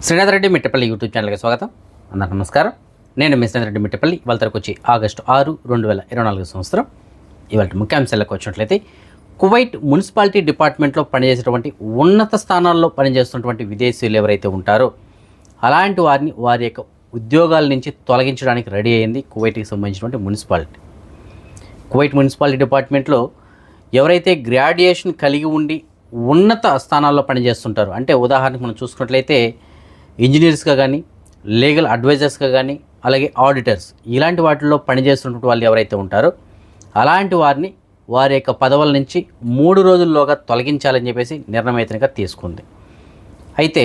Srinath Reddy Mittapalli YouTube ఛానల్కి స్వాగతం. అందరికీ నమస్కారం. నేను మీ శ్రీనాథ్ రెడ్డి మిట్టపల్లి. ఇవాళ తరకు వచ్చి ఆగస్టు 6, 2024 సంవత్సరం. ఇవాళ ముఖ్యాంశాలకు వచ్చినట్లయితే కువైట్ మున్సిపాలిటీ డిపార్ట్మెంట్లో పనిచేసేటువంటి ఉన్నత స్థానాల్లో పనిచేస్తున్నటువంటి విదేశీయులు ఎవరైతే ఉంటారో అలాంటి వారిని వారి యొక్క ఉద్యోగాల నుంచి తొలగించడానికి రెడీ అయింది కువైట్కి సంబంధించినటువంటి మున్సిపాలిటీ. కువైట్ మున్సిపాలిటీ డిపార్ట్మెంట్లో ఎవరైతే గ్రాడ్యుయేషన్ కలిగి ఉండి ఉన్నత స్థానాల్లో పనిచేస్తుంటారో, అంటే ఉదాహరణకు మనం చూసుకున్నట్లయితే ఇంజనీర్స్గా కానీ, లీగల్ అడ్వైజర్స్గా కానీ, అలాగే ఆడిటర్స్, ఇలాంటి వాటిల్లో పనిచేస్తున్నటువంటి వాళ్ళు ఎవరైతే ఉంటారో అలాంటి వారిని వారి యొక్క పదవుల నుంచి 3 రోజుల్లోగా తొలగించాలని చెప్పేసి నిర్ణయమైతేగా తీసుకుంది. అయితే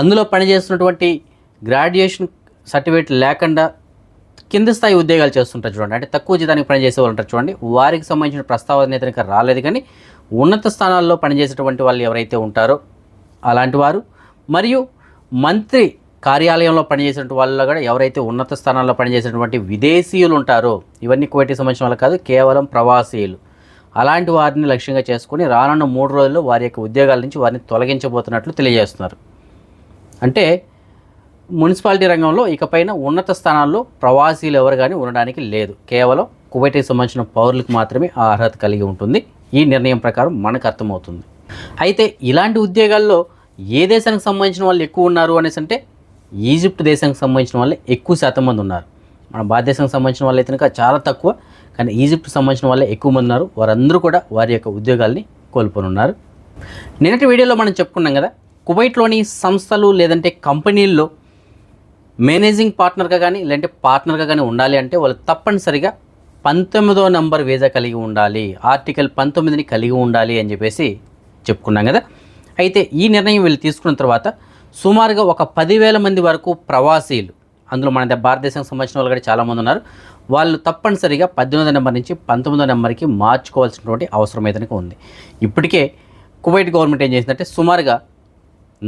అందులో పనిచేస్తున్నటువంటి గ్రాడ్యుయేషన్ సర్టిఫికేట్ లేకుండా కింద స్థాయి ఉద్యోగాలు చేస్తుంటారు చూడండి, అంటే తక్కువ జీతానికి పనిచేసే వాళ్ళు ఉంటారు చూడండి, వారికి సంబంధించిన ప్రస్తావన అయితే రాలేదు. కానీ ఉన్నత స్థానాల్లో పనిచేసేటువంటి వాళ్ళు ఎవరైతే ఉంటారో అలాంటి వారు, మరియు మంత్రి కార్యాలయంలో పనిచేసేటువంటి వాళ్ళు కూడా ఎవరైతే ఉన్నత స్థానాల్లో పనిచేసేటువంటి విదేశీయులు ఉంటారో, ఇవన్నీ కువైట్కి సంబంధించిన వాళ్ళు కాదు, కేవలం ప్రవాసీయులు, అలాంటి వారిని లక్ష్యంగా చేసుకుని రానున్న 3 రోజుల్లో వారి యొక్క ఉద్యోగాల నుంచి వారిని తొలగించబోతున్నట్లు తెలియజేస్తున్నారు. అంటే మున్సిపాలిటీ రంగంలో ఇకపైన ఉన్నత స్థానాల్లో ప్రవాసీలు ఎవరు కానీ ఉండడానికి లేదు, కేవలం కువైట్కి సంబంధించిన పౌరులకు మాత్రమే ఆ అర్హత కలిగి ఉంటుంది. ఈ నిర్ణయం ప్రకారం మనకు అర్థమవుతుంది. అయితే ఇలాంటి ఉద్యోగాల్లో ఏ దేశానికి సంబంధించిన వాళ్ళు ఎక్కువ ఉన్నారు అనేసి అంటే ఈజిప్ట్ దేశానికి సంబంధించిన వాళ్ళే ఎక్కువ శాతం మంది ఉన్నారు. మన భారతదేశానికి సంబంధించిన వాళ్ళు అయితే కనుక చాలా తక్కువ, కానీ ఈజిప్ట్కి సంబంధించిన వాళ్ళే ఎక్కువ మంది ఉన్నారు. వారందరూ కూడా వారి యొక్క ఉద్యోగాల్ని కోల్పోనున్నారు. నిన్నటి వీడియోలో మనం చెప్పుకున్నాం కదా, కువైట్లోని సంస్థలు లేదంటే కంపెనీల్లో మేనేజింగ్ పార్ట్నర్గా కానీ లేదంటే పార్ట్నర్గా కానీ ఉండాలి అంటే వాళ్ళు తప్పనిసరిగా 19వ నంబర్ వీసా కలిగి ఉండాలి, ఆర్టికల్ 19ని కలిగి ఉండాలి అని చెప్పేసి చెప్పుకున్నాం కదా. అయితే ఈ నిర్ణయం వీళ్ళు తీసుకున్న తర్వాత సుమారుగా ఒక 10,000 మంది వరకు ప్రవాసీలు, అందులో మన భారతదేశానికి సంబంధించిన వాళ్ళు కూడా చాలామంది ఉన్నారు, వాళ్ళు తప్పనిసరిగా 18వ నెంబర్ నుంచి 19వ నెంబర్కి మార్చుకోవాల్సినటువంటి అవసరం అయితే ఉంది. ఇప్పటికే కువైట్ గవర్నమెంట్ ఏం చేసిందంటే సుమారుగా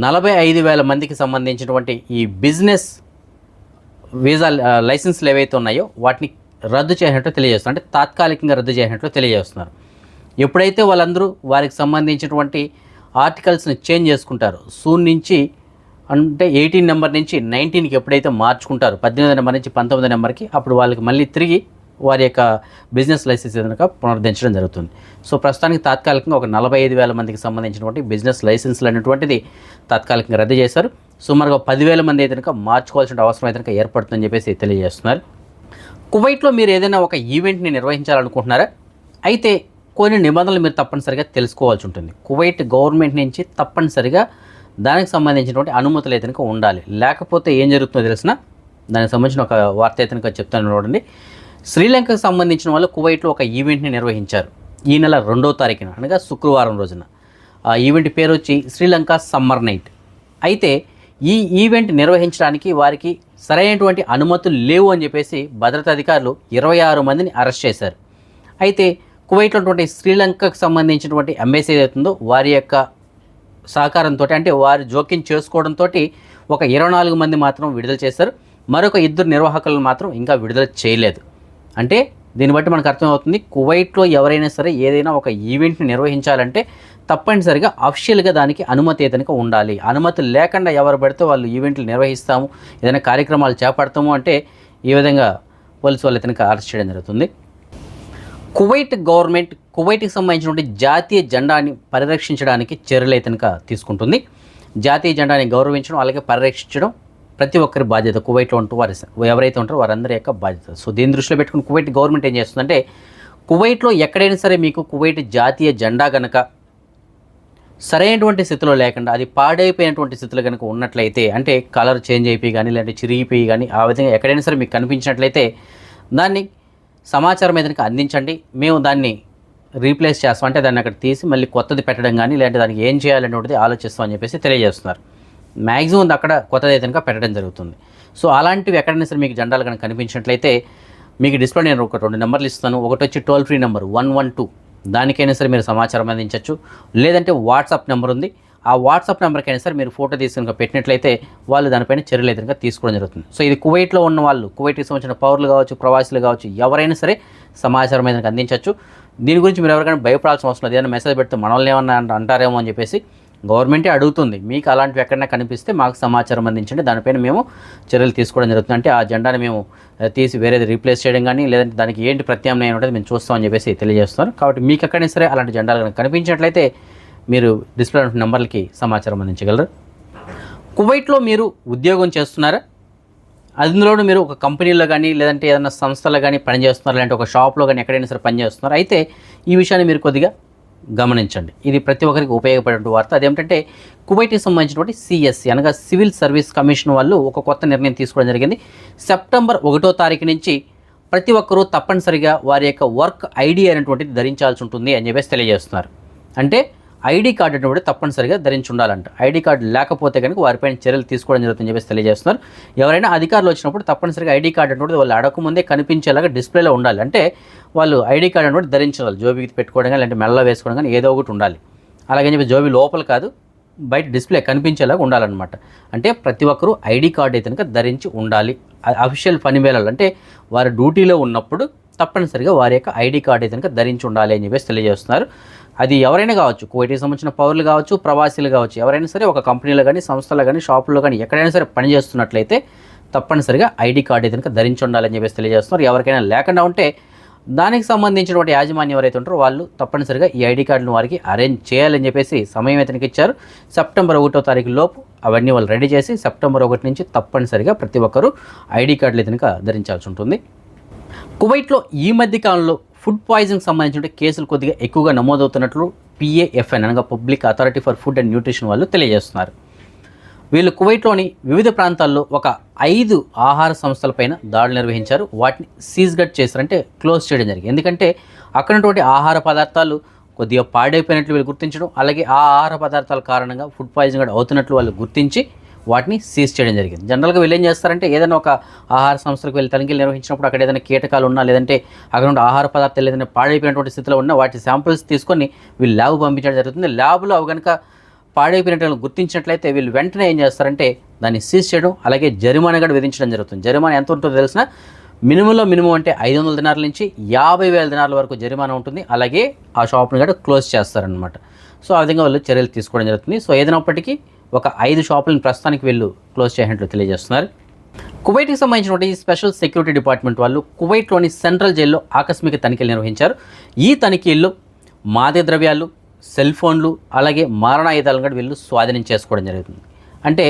45,000 మందికి సంబంధించినటువంటి ఈ బిజినెస్ వీసా లైసెన్స్లు ఏవైతే ఉన్నాయో వాటిని రద్దు చేసినట్టు తెలియజేస్తున్నారు, అంటే తాత్కాలికంగా రద్దు చేసినట్లు తెలియజేస్తున్నారు. ఎప్పుడైతే వాళ్ళందరూ వారికి సంబంధించినటువంటి ఆర్టికల్స్ని చేంజ్ చేసుకుంటారు, సూన్ నుంచి అంటే 18 నెంబర్ నుంచి 19కి ఎప్పుడైతే మార్చుకుంటారో 18వ నెంబర్ నుంచి 19వ నెంబర్కి, అప్పుడు వాళ్ళకి మళ్ళీ తిరిగి వారి యొక్క బిజినెస్ లైసెన్స్ కనుక పునరుద్ధరించడం జరుగుతుంది. సో ప్రస్తుతానికి తాత్కాలికంగా ఒక 45,000 మందికి సంబంధించినటువంటి బిజినెస్ లైసెన్స్లు అనేటువంటిది తాత్కాలికంగా రద్దు చేశారు. సుమారుగా 10,000 మంది అయితే కనుక మార్చుకోవాల్సిన అవసరం అయితే కనుక ఏర్పడుతుందని చెప్పేసి తెలియజేస్తున్నారు. కువైట్లో మీరు ఏదైనా ఒక ఈవెంట్ని నిర్వహించాలనుకుంటున్నారా? అయితే కొన్ని నిబంధనలు మీరు తప్పనిసరిగా తెలుసుకోవాల్సి ఉంటుంది. కువైట్ గవర్నమెంట్ నుంచి తప్పనిసరిగా దానికి సంబంధించినటువంటి అనుమతులు అయితే కనుక ఉండాలి. లేకపోతే ఏం జరుగుతుందో తెలిసిన దానికి సంబంధించిన ఒక వార్త అయితే కనుక చెప్తాను చూడండి. శ్రీలంకకు సంబంధించిన వాళ్ళు కువైట్లో ఒక ఈవెంట్ని నిర్వహించారు ఈ నెల 2వ తారీఖున, అనగా శుక్రవారం రోజున. ఆ ఈవెంట్ పేరు వచ్చి శ్రీలంక సమ్మర్ నైట్. అయితే ఈ ఈవెంట్ నిర్వహించడానికి వారికి సరైనటువంటి అనుమతులు లేవు అని చెప్పేసి భద్రతా అధికారులు 26 మందిని అరెస్ట్ చేశారు. అయితే కువైట్లో ఉన్నటువంటి శ్రీలంకకు సంబంధించినటువంటి ఎంబసీ ఏదైతుందో వారి యొక్క సహకారంతో, అంటే వారి జోక్యం చేసుకోవడంతో ఒక 24 మంది మాత్రం విడుదల చేశారు. మరొక 2 నిర్వాహకులను మాత్రం ఇంకా విడుదల చేయలేదు. అంటే దీన్ని బట్టి మనకు అర్థమవుతుంది, కువైట్లో ఎవరైనా సరే ఏదైనా ఒక ఈవెంట్ని నిర్వహించాలంటే తప్పనిసరిగా అఫీషియల్గా దానికి అనుమతి ఏదైనా ఉండాలి. అనుమతి లేకుండా ఎవరు పడితే వాళ్ళు ఈవెంట్లు నిర్వహిస్తాము, ఏదైనా కార్యక్రమాలు చేపడతాము అంటే ఈ విధంగా పోలీసు వాళ్ళు అయితే అరెస్ట్ చేయడం జరుగుతుంది. కువైట్ గవర్నమెంట్ కువైట్కి సంబంధించినటువంటి జాతీయ జెండాని పరిరక్షించడానికి చర్యలు అయితే తీసుకుంటుంది. జాతీయ జెండాని గౌరవించడం అలాగే పరిరక్షించడం ప్రతి ఒక్కరి బాధ్యత. కువైట్లో ఉంటూ వారి ఎవరైతే ఉంటారో వారందరి యొక్క బాధ్యత. సో దీన్ని దృష్టిలో పెట్టుకుని కువైట్ గవర్నమెంట్ ఏం చేస్తుందంటే, కువైట్లో ఎక్కడైనా సరే మీకు కువైట్ జాతీయ జెండా కనుక సరైనటువంటి స్థితిలో లేకుండా అది పాడైపోయినటువంటి స్థితిలో కనుక ఉన్నట్లయితే, అంటే కలర్ చేంజ్ అయిపోయి కానీ లేదంటే చిరిగిపోయి కానీ ఆ విధంగా ఎక్కడైనా సరే మీకు కనిపించినట్లయితే దాన్ని సమాచారం ఏదైనా అందించండి, మేము దాన్ని రీప్లేస్ చేస్తాం, అంటే దాన్ని అక్కడ తీసి మళ్ళీ కొత్తది పెట్టడం కానీ లేదంటే దానికి ఏం చేయాలనేది ఆలోచిస్తామని చెప్పేసి తెలియజేస్తున్నారు. మ్యాక్సిమం అక్కడ కొత్తది అయితే కనుక పెట్టడం జరుగుతుంది. సో అలాంటివి ఎక్కడైనా సరే మీకు జెండాలు కనుక కనిపించినట్లయితే మీకు డిస్ప్లే నేను ఒక 2 నెంబర్లు ఇస్తాను. ఒకటి వచ్చి టోల్ ఫ్రీ నెంబర్ 112, దానికైనా సరే మీరు సమాచారం అందించవచ్చు. లేదంటే వాట్సాప్ నెంబర్ ఉంది, ఆ వాట్సాప్ నెంబర్కైనా సరే మీరు ఫోటో తీసి కనుక పెట్టినట్లయితే వాళ్ళు దానిపైన చర్యలు అయితే కనుక తీసుకోవడం జరుగుతుంది. సో ఇది కువైట్లో ఉన్న వాళ్ళు, కువైట్కి సంబంధించిన పౌరులు కావచ్చు, ప్రవాసులు కావచ్చు, ఎవరైనా సరే సమాచారం అయితే అందించవచ్చు. దీని గురించి మీరు ఎవరికైనా భయపడాల్సిన అవసరం లేదు. ఏదైనా మెసేజ్ పెడితే మనల్ని ఏమన్నా అంటారేమో అని చెప్పేసి గవర్నమెంటే అడుగుతుంది. మీకు అలాంటివి ఎక్కడైనా కనిపిస్తే మాకు సమాచారం అందించండి, దానిపైన మేము చర్యలు తీసుకోవడం జరుగుతుంది. అంటే ఆ జెండాని మేము తీసి వేరేది రీప్లేస్ చేయడం కానీ, లేదంటే దానికి ఏంటి ప్రత్యామ్నాయం ఉంటుంది మేము చూస్తామని చెప్పేసి తెలియజేస్తున్నారు. కాబట్టి మీకు ఎక్కడైనా సరే అలాంటి జెండాలు కనుక కనిపించినట్లయితే మీరు డిస్ప్లే నెంబర్లకి సమాచారం అందించగలరు. కువైట్లో మీరు ఉద్యోగం చేస్తున్నారా? అందులోనూ మీరు ఒక కంపెనీలో కానీ, లేదంటే ఏదైనా సంస్థలో కానీ పనిచేస్తున్నారు, లేదంటే ఒక షాప్లో కానీ ఎక్కడైనా సరే పనిచేస్తున్నారు. అయితే ఈ విషయాన్ని మీరు కొద్దిగా గమనించండి. ఇది ప్రతి ఒక్కరికి ఉపయోగపడే వార్త. అదేమిటంటే కువైట్కి సంబంధించినటువంటి సిఎస్సి అనగా సివిల్ సర్వీస్ కమిషన్ వాళ్ళు ఒక కొత్త నిర్ణయం తీసుకోవడం జరిగింది. సెప్టెంబర్ 1వ తారీఖు నుంచి ప్రతి ఒక్కరూ తప్పనిసరిగా వారి యొక్క వర్క్ ఐడి అనేటువంటిది ధరించాల్సి ఉంటుంది అని చెప్పేసి తెలియజేస్తున్నారు. అంటే ఐడి కార్డు అనేటువంటి తప్పనిసరిగా ధరించి ఉండాలంట. ఐడి కార్డు లేకపోతే కనుక వారిపైన చర్యలు తీసుకోవడం జరుగుతుందని చెప్పేసి తెలియజేస్తున్నారు. ఎవరైనా అధికారులు వచ్చినప్పుడు తప్పనిసరిగా ఐడి కార్డు అనేటువంటి వాళ్ళు అడగకముందే కనిపించేలాగా డిస్ప్లేలో ఉండాలి. అంటే వాళ్ళు ఐడి కార్డు అనేటువంటి ధరించాలి. జోబీకి పెట్టుకోవడం కానీ, లేదంటే మెల్ల వేసుకోవడం కానీ ఏదో ఒకటి ఉండాలి. అలాగని చెప్పి జోబీ లోపల కాదు, బయట డిస్ప్లే కనిపించేలాగా ఉండాలన్నమాట. అంటే ప్రతి ఒక్కరూ ఐడి కార్డు అయితే కనుక ధరించి ఉండాలి. అఫీషియల్ పని వేళలు అంటే వారి డ్యూటీలో ఉన్నప్పుడు తప్పనిసరిగా వారి యొక్క ఐడి కార్డు అయితే కనుక ధరించి ఉండాలి అని చెప్పేసి తెలియజేస్తున్నారు. అది ఎవరైనా కావచ్చు, కువైట్కి సంబంధించిన పౌరులు కావచ్చు, ప్రవాసీలు కావచ్చు, ఎవరైనా సరే ఒక కంపెనీలో కానీ, సంస్థలో కానీ, షాపుల్లో కానీ ఎక్కడైనా సరే పనిచేస్తున్నట్లయితే తప్పనిసరిగా ఐడి కార్డు అయితే కనుక ధరించి ఉండాలని చెప్పేసి తెలియజేస్తున్నారు. ఎవరికైనా లేకుండా ఉంటే దానికి సంబంధించినటువంటి యాజమాన్యం ఎవరైతే ఉంటారో వాళ్ళు తప్పనిసరిగా ఈ ఐడి కార్డును వారికి అరేంజ్ చేయాలని చెప్పేసి సమయం అయితే ఇచ్చారు. సెప్టెంబర్ 1వ తారీఖు లోపు అవన్నీ వాళ్ళు రెడీ చేసి సెప్టెంబర్ 1 నుంచి తప్పనిసరిగా ప్రతి ఒక్కరూ ఐడి కార్డులు అయితే కనుక ధరించాల్సి ఉంటుంది. కువైట్లో ఈ మధ్య కాలంలో ఫుడ్ పాయిజన్కి సంబంధించిన కేసులు కొద్దిగా ఎక్కువగా నమోదవుతున్నట్లు PAFN అనగా public authority for food and nutrition వాళ్ళు తెలియజేస్తున్నారు. వీళ్ళు కువైట్లోని వివిధ ప్రాంతాల్లో ఒక 5 ఆహార సంస్థలపైన దాడులు నిర్వహించారు. వాటిని సీజ్గట్ చేశారు, అంటే క్లోజ్ చేయడం జరిగింది. ఎందుకంటే అక్కడటువంటి ఆహార పదార్థాలు కొద్దిగా పాడైపోయినట్లు వీళ్ళు గుర్తించడం, అలాగే ఆ ఆహార పదార్థాల కారణంగా ఫుడ్ పాయిజన్ కూడా అవుతున్నట్లు వాళ్ళు గుర్తించి వాటిని సీజ్ చేయడం జరిగింది. జనరల్గా వీళ్ళు ఏం చేస్తారంటే ఏదైనా ఒక ఆహార సంస్థలకు వెళ్ళి తనిఖీలు నిర్వహించినప్పుడు అక్కడ ఏదైనా కీటకాలు ఉన్నా, లేదంటే అక్కడ ఉన్న ఆహార పదార్థాలు ఏదైనా పాడైపోయినటువంటి స్థితిలో ఉన్నా వాటి శాంపిల్స్ తీసుకొని వీళ్ళు ల్యాబ్ పంపించడం జరుగుతుంది. ల్యాబ్లో అవి కనుక పాడైపోయినట్టు గుర్తించినట్లయితే వీళ్ళు వెంటనే ఏం చేస్తారంటే దాన్ని సీజ్ చేయడం, అలాగే జరిమానా కూడా విధించడం జరుగుతుంది. జరిమానా ఎంత ఉంటుందో తెలిసిన మినిమం అంటే 500 దినార్ల నుంచి 50,000 దినార్ల వరకు జరిమానా ఉంటుంది. అలాగే ఆ షాప్ని కూడా క్లోజ్ చేస్తారనమాట. సో ఆ విధంగా వాళ్ళు చర్యలు తీసుకోవడం జరుగుతుంది. సో ఏదైనప్పటికీ ఒక 5 షాపులను ప్రస్తుతానికి వీళ్ళు క్లోజ్ చేసినట్లు తెలియజేస్తున్నారు. కువైట్కి సంబంధించినటువంటి స్పెషల్ సెక్యూరిటీ డిపార్ట్మెంట్ వాళ్ళు కువైట్లోని సెంట్రల్ జైల్లో ఆకస్మిక తనిఖీలు నిర్వహించారు. ఈ తనిఖీల్లో మాదక ద్రవ్యాలు, సెల్ ఫోన్లు, అలాగే మారణాయుధాలను కూడా వీళ్ళు స్వాధీనం చేసుకోవడం జరుగుతుంది. అంటే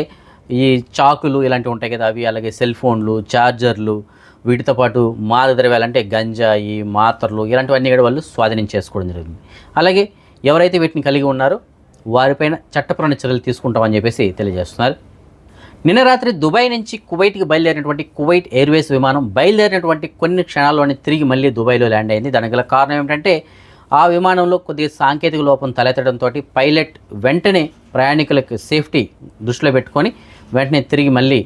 ఈ చాకులు ఇలాంటివి ఉంటాయి కదా, అవి, అలాగే సెల్ ఫోన్లు, ఛార్జర్లు, వీటితో పాటు మాదక ద్రవ్యాలు అంటే గంజాయి, మాత్రలు, ఇలాంటివన్నీ కూడా వాళ్ళు స్వాధీనం చేసుకోవడం జరుగుతుంది. అలాగే ఎవరైతే వీటిని కలిగి ఉన్నారో వారిపైన చట్టపరమైన చర్యలు తీసుకుంటామని చెప్పేసి తెలియజేస్తున్నారు. నిన్న రాత్రి దుబాయ్ నుంచి కువైట్కి బయలుదేరినటువంటి కువైట్ ఎయిర్వేస్ విమానం బయలుదేరినటువంటి కొన్ని క్షణాల్లోనే తిరిగి మళ్ళీ దుబాయ్లో ల్యాండ్ అయింది. దానికి గల కారణం ఏమిటంటే ఆ విమానంలో కొద్దిగా సాంకేతిక లోపం తలెత్తడంతో పైలట్ వెంటనే ప్రయాణికులకు సేఫ్టీ దృష్టిలో పెట్టుకొని వెంటనే తిరిగి మళ్ళీ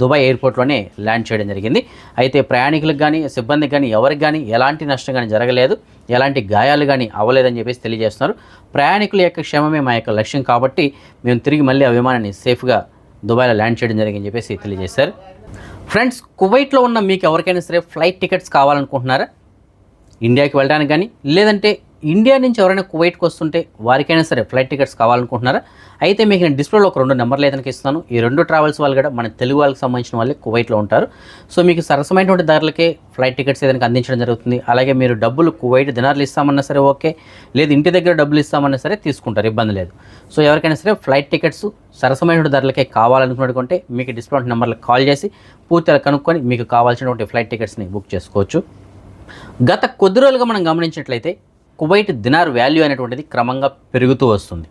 దుబాయ్ ఎయిర్పోర్ట్లోనే ల్యాండ్ చేయడం జరిగింది. అయితే ప్రయాణికులకు కానీ, సిబ్బందికి కానీ, ఎవరికి కానీ ఎలాంటి నష్టం కానీ జరగలేదు, ఎలాంటి గాయాలు కానీ అవ్వలేదని చెప్పేసి తెలియజేస్తున్నారు. ప్రయాణికుల యొక్క క్షేమమే మా యొక్క లక్ష్యం కాబట్టి మేము తిరిగి మళ్ళీ ఆ విమానాన్ని సేఫ్గా దుబాయ్లో ల్యాండ్ చేయడం జరిగిందని చెప్పేసి తెలియజేశారు. ఫ్రెండ్స్, కువైట్లో ఉన్న మీకు ఎవరికైనా సరే ఫ్లైట్ టికెట్స్ కావాలనుకుంటున్నారా? ఇండియాకి వెళ్ళడానికి కానీ, లేదంటే ఇండియా నుంచి ఎవరైనా కువైట్కి వస్తుంటే వారికైనా సరే ఫ్లైట్ టికెట్స్ కావాలనుకుంటున్నారా? అయితే మీకు నేను డిస్ప్లేలో ఒక 2 నెంబర్లు ఏదైనా ఇస్తాను. ఈ 2 ట్రావెల్స్ వాళ్ళు కూడా మన తెలుగు వాళ్ళకి సంబంధించిన వాళ్ళే కువైట్లో ఉంటారు. సో మీకు సరసమైనటువంటి ధరలకే ఫ్లైట్ టికెట్స్ ఏదైనా అందించడం జరుగుతుంది. అలాగే మీరు డబ్బులు కువైట్ దినార్లు ఇస్తామన్నా సరే ఓకే, లేదు ఇంటి దగ్గర డబ్బులు ఇస్తామన్నా సరే తీసుకుంటారు, ఇబ్బంది లేదు. సో ఎవరికైనా సరే ఫ్లైట్ టికెట్స్ సరసమైనటువంటి ధరలకే కావాలనుకున్నట్టుకుంటే మీకు డిస్ప్లే నెంబర్లకు కాల్ చేసి పూర్తిగా కనుక్కొని మీకు కావాల్సినటువంటి ఫ్లైట్ టికెట్స్ని బుక్ చేసుకోవచ్చు. గత కొద్ది రోజులుగా మనం గమనించినట్లయితే కువైట్ దినార్ వాల్యూ అనేటువంటిది క్రమంగా పెరుగుతూ వస్తుంది.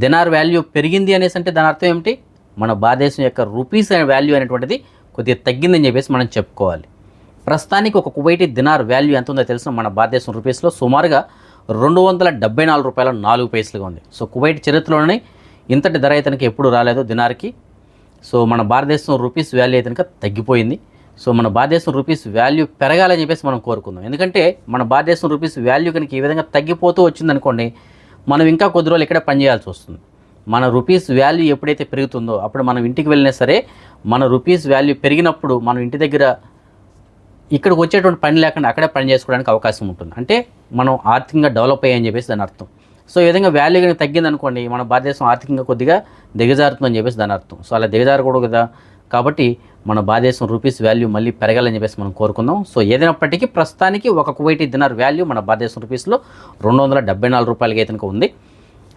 దినార్ వాల్యూ పెరిగింది అనేసి అంటే దాని అర్థం ఏమిటి? మన భారతదేశం యొక్క రూపీస్ వాల్యూ అనేటువంటిది కొద్దిగా తగ్గిందని చెప్పేసి మనం చెప్పుకోవాలి. ప్రస్తుతానికి ఒక కువైటీ దినార్ వాల్యూ ఎంత ఉందో తెలిసిన మన భారతదేశం రూపీస్లో సుమారుగా $274.04 ఉంది. సో కువైట్ చరిత్రలోనే ఇంతటి ధర అయితే ఎప్పుడు రాలేదు దినార్కి. సో మన భారతదేశం రూపీస్ వాల్యూ అయితే తగ్గిపోయింది. సో మన భారతదేశం రూపీస్ వాల్యూ పెరగాలని చెప్పేసి మనం కోరుకుందాం. ఎందుకంటే మన భారతదేశం రూపీస్ వాల్యూ కనుక ఈ విధంగా తగ్గిపోతూ వచ్చిందనుకోండి, మనం ఇంకా కొద్ది రోజులు ఇక్కడే పనిచేయాల్సి వస్తుంది. మన రూపీస్ వాల్యూ ఎప్పుడైతే పెరుగుతుందో అప్పుడు మనం ఇంటికి వెళ్ళినా సరే మన రూపీస్ వాల్యూ పెరిగినప్పుడు మనం ఇంటి దగ్గర ఇక్కడికి వచ్చేటువంటి పని లేకుండా అక్కడే పని చేసుకోవడానికి అవకాశం ఉంటుంది. అంటే మనం ఆర్థికంగా డెవలప్ అయ్యాయని చెప్పేసి దాని అర్థం. సో ఈ విధంగా వాల్యూ కనుక తగ్గింది అనుకోండి, మన భారతదేశం ఆర్థికంగా కొద్దిగా దిగజారుతుందని చెప్పేసి దాని అర్థం. సో అలా దిగజారకూడదు కదా, కాబట్టి మన భారతదేశం రూపీస్ వాల్యూ మళ్ళీ పెరగాలని చెప్పేసి మనం కోరుకుందాం. సో ఏదైనప్పటికీ ప్రస్తుతానికి ఒక కువైటీ దినార్ వాల్యూ మన భారతదేశం రూపీస్లో 274 రూపాయలకి అయితే కనుక ఉంది.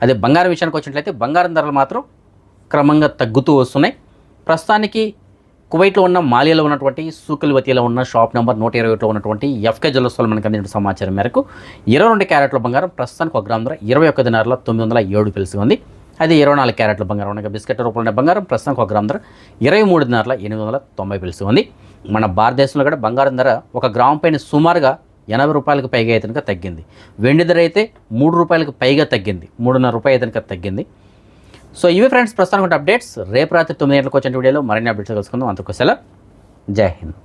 అదే బంగారం విషయానికి వచ్చినట్లయితే బంగారం ధరలు మాత్రం క్రమంగా తగ్గుతూ వస్తున్నాయి. ప్రస్తుతానికి కువైట్లో ఉన్న మాలియాలో ఉన్నటువంటి సూకుల్వతిలో ఉన్న షాప్ నెంబర్ 121లో ఉన్నటువంటి ఎఫ్కే జ్యువెలర్స్ వాళ్ళు మనకు అందించిన సమాచారం మేరకు 22 క్యారెట్ల బంగారం ప్రస్తుతానికి 1 గ్రామ్ ధర 21 దినార్ల 907 పిలుసు ఉంది. అది 24 క్యారెట్ల బంగారం ఉన్న బిస్కెట్ రూపంలో బంగారం ప్రస్తుతానికి 1 గ్రామ్ ధర 23 దినార్ల 890 పిలుసు ఉంది. మన భారతదేశంలో కూడా బంగారం ధర 1 గ్రామ్ పైన సుమారుగా 80 రూపాయలకు పైగా అయితే కనుక తగ్గింది. వెండి ధర అయితే 3 రూపాయలకు పైగా తగ్గింది, 3.5 రూపాయలు అయితే కనుక తగ్గింది. సో ఇవి ఫ్రెండ్స్ ప్రస్తుతానికి అప్డేట్స్. రేపు రాత్రి 9 గంటలకు వచ్చే వీడియోలో మరిన్ని అప్డేట్స్ కలుసుకుందాం. అంతకు సెలవు. జై హింద్.